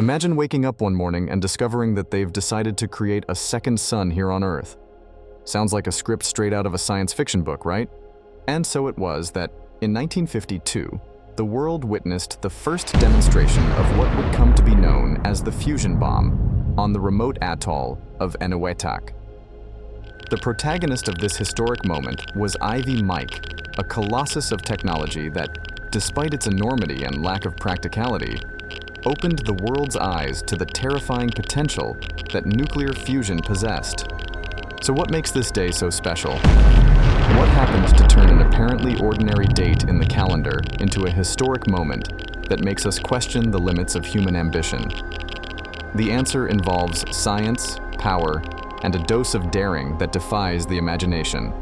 Imagine waking up one morning and discovering that they've decided to create a second sun here on Earth. Sounds like a script straight out of a science fiction book, right? And so it was that, in 1952, the world witnessed the first demonstration of what would come to be known as the fusion bomb on the remote atoll of Enewetak. The protagonist of this historic moment was Ivy Mike, a colossus of technology that, despite its enormity and lack of practicality, opened the world's eyes to the terrifying potential that nuclear fusion possessed. So what makes this day so special? What happened to turn an apparently ordinary date in the calendar into a historic moment that makes us question the limits of human ambition? The answer involves science, power, and a dose of daring that defies the imagination.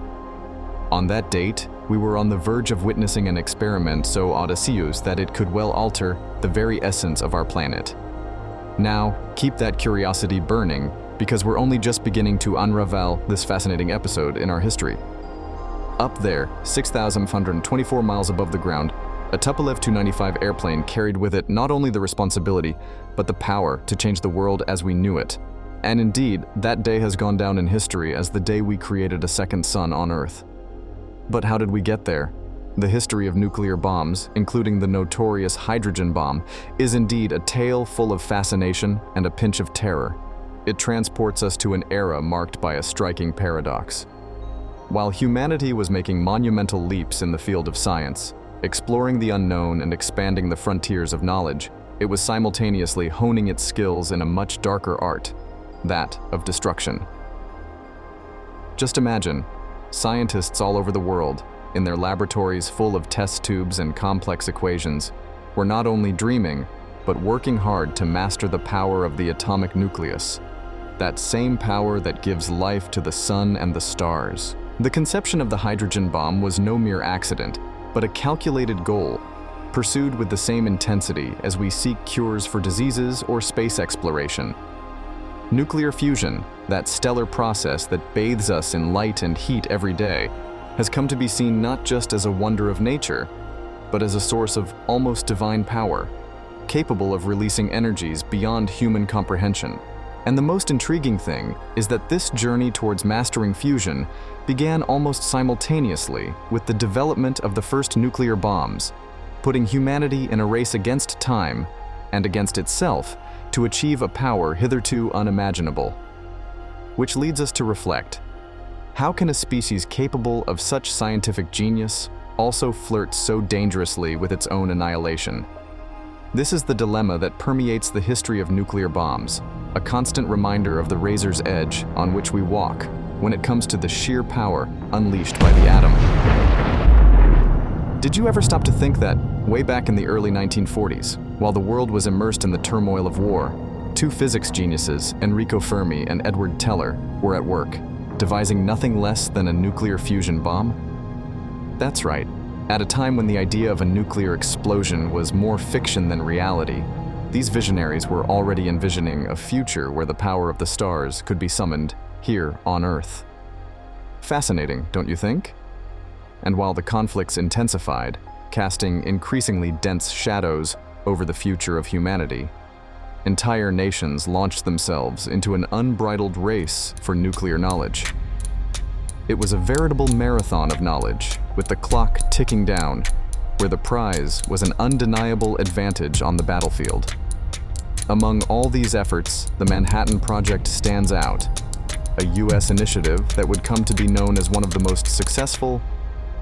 On that date, we were on the verge of witnessing an experiment so audacious that it could well alter the very essence of our planet. Now, keep that curiosity burning, because we're only just beginning to unravel this fascinating episode in our history. Up there, 6,524 miles above the ground, a Tupolev Tu-95 airplane carried with it not only the responsibility, but the power to change the world as we knew it. And indeed, that day has gone down in history as the day we created a second sun on Earth. But how did we get there? The history of nuclear bombs, including the notorious hydrogen bomb, is indeed a tale full of fascination and a pinch of terror. It transports us to an era marked by a striking paradox. While humanity was making monumental leaps in the field of science, exploring the unknown and expanding the frontiers of knowledge, it was simultaneously honing its skills in a much darker art, that of destruction. Just imagine, scientists all over the world, in their laboratories full of test tubes and complex equations, were not only dreaming, but working hard to master the power of the atomic nucleus, that same power that gives life to the sun and the stars. The conception of the hydrogen bomb was no mere accident, but a calculated goal, pursued with the same intensity as we seek cures for diseases or space exploration. Nuclear fusion, that stellar process that bathes us in light and heat every day, has come to be seen not just as a wonder of nature, but as a source of almost divine power, capable of releasing energies beyond human comprehension. And the most intriguing thing is that this journey towards mastering fusion began almost simultaneously with the development of the first nuclear bombs, putting humanity in a race against time and against itself to achieve a power hitherto unimaginable. Which leads us to reflect, how can a species capable of such scientific genius also flirt so dangerously with its own annihilation? This is the dilemma that permeates the history of nuclear bombs, a constant reminder of the razor's edge on which we walk when it comes to the sheer power unleashed by the atom. Did you ever stop to think that, way back in the early 1940s, while the world was immersed in the turmoil of war, two physics geniuses, Enrico Fermi and Edward Teller, were at work, devising nothing less than a nuclear fusion bomb? That's right. At a time when the idea of a nuclear explosion was more fiction than reality, these visionaries were already envisioning a future where the power of the stars could be summoned here on Earth. Fascinating, don't you think? And while the conflicts intensified, casting increasingly dense shadows over the future of humanity, entire nations launched themselves into an unbridled race for nuclear knowledge. It was a veritable marathon of knowledge, with the clock ticking down, where the prize was an undeniable advantage on the battlefield. Among all these efforts, the Manhattan Project stands out, a US initiative that would come to be known as one of the most successful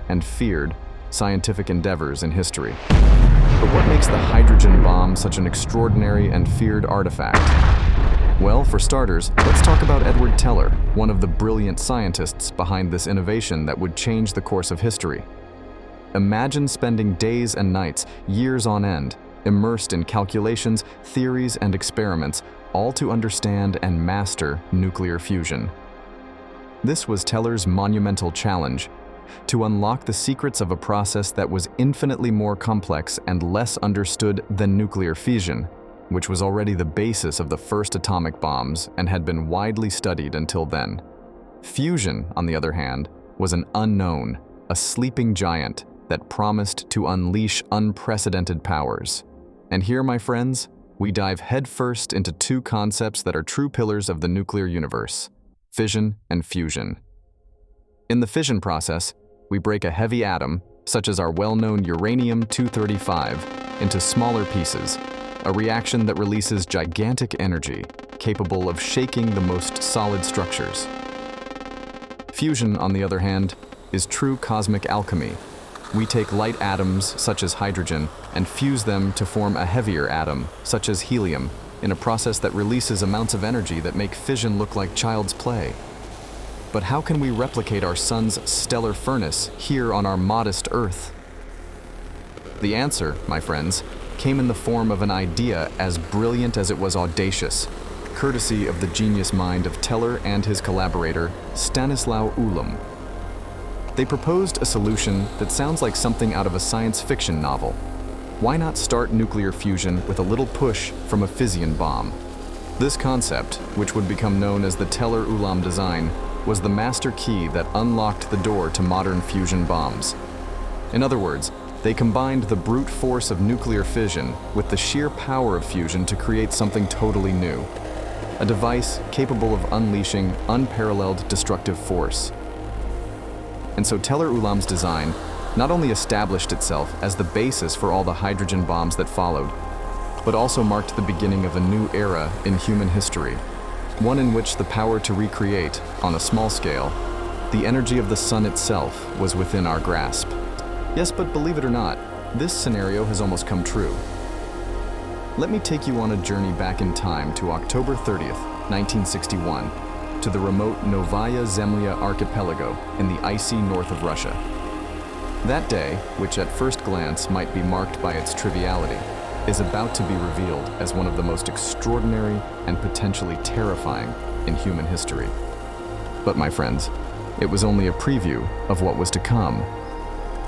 and feared scientific endeavors in history. But what makes the hydrogen bomb such an extraordinary and feared artifact? Well, for starters, let's talk about Edward Teller, one of the brilliant scientists behind this innovation that would change the course of history. Imagine spending days and nights, years on end, immersed in calculations, theories, and experiments, all to understand and master nuclear fusion. This was Teller's monumental challenge, to unlock the secrets of a process that was infinitely more complex and less understood than nuclear fission, which was already the basis of the first atomic bombs and had been widely studied until then. Fusion, on the other hand, was an unknown, a sleeping giant that promised to unleash unprecedented powers. And here, my friends, we dive headfirst into two concepts that are true pillars of the nuclear universe: fission and fusion. In the fission process, we break a heavy atom, such as our well-known uranium-235, into smaller pieces, a reaction that releases gigantic energy, capable of shaking the most solid structures. Fusion, on the other hand, is true cosmic alchemy. We take light atoms, such as hydrogen, and fuse them to form a heavier atom, such as helium, in a process that releases amounts of energy that make fission look like child's play. But how can we replicate our sun's stellar furnace here on our modest Earth? The answer, my friends, came in the form of an idea as brilliant as it was audacious, courtesy of the genius mind of Teller and his collaborator, Stanislaw Ulam. They proposed a solution that sounds like something out of a science fiction novel. Why not start nuclear fusion with a little push from a fission bomb? This concept, which would become known as the Teller-Ulam design, was the master key that unlocked the door to modern fusion bombs. In other words, they combined the brute force of nuclear fission with the sheer power of fusion to create something totally new. A device capable of unleashing unparalleled destructive force. And so Teller-Ulam's design not only established itself as the basis for all the hydrogen bombs that followed, but also marked the beginning of a new era in human history, one in which the power to recreate, on a small scale, the energy of the sun itself was within our grasp. Yes, but believe it or not, this scenario has almost come true. Let me take you on a journey back in time to October 30th, 1961, to the remote Novaya Zemlya archipelago in the icy north of Russia. That day, which at first glance might be marked by its triviality, is about to be revealed as one of the most extraordinary and potentially terrifying in human history. But my friends, it was only a preview of what was to come.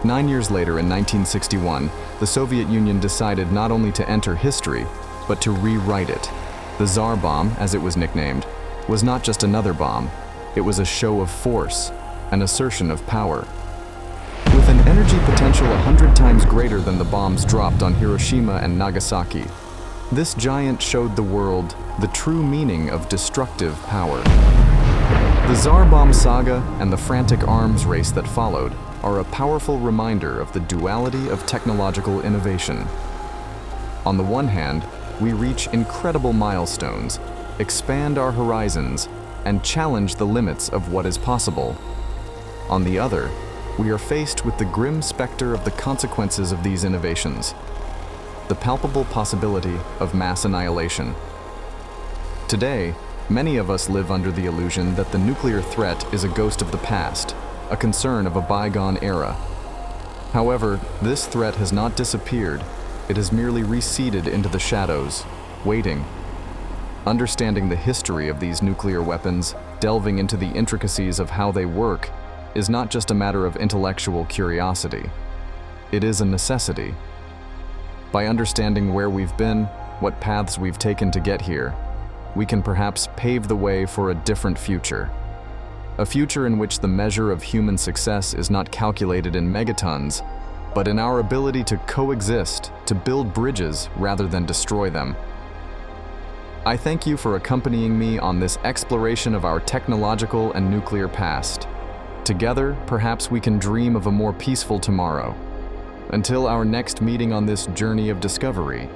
9 years later, in 1961, the Soviet Union decided not only to enter history, but to rewrite it. The Tsar Bomb, as it was nicknamed, was not just another bomb. It was a show of force, an assertion of power. With an energy potential 100 times greater than the bombs dropped on Hiroshima and Nagasaki, this giant showed the world the true meaning of destructive power. The Tsar Bomb saga and the frantic arms race that followed are a powerful reminder of the duality of technological innovation. On the one hand, we reach incredible milestones, expand our horizons, and challenge the limits of what is possible. On the other, we are faced with the grim specter of the consequences of these innovations, the palpable possibility of mass annihilation. Today, many of us live under the illusion that the nuclear threat is a ghost of the past, a concern of a bygone era. However, this threat has not disappeared. It has merely receded into the shadows, waiting. Understanding the history of these nuclear weapons, delving into the intricacies of how they work, is not just a matter of intellectual curiosity. It is a necessity. By understanding where we've been, what paths we've taken to get here, we can perhaps pave the way for a different future. A future in which the measure of human success is not calculated in megatons, but in our ability to coexist, to build bridges rather than destroy them. I thank you for accompanying me on this exploration of our technological and nuclear past. Together, perhaps we can dream of a more peaceful tomorrow. Until our next meeting on this journey of discovery,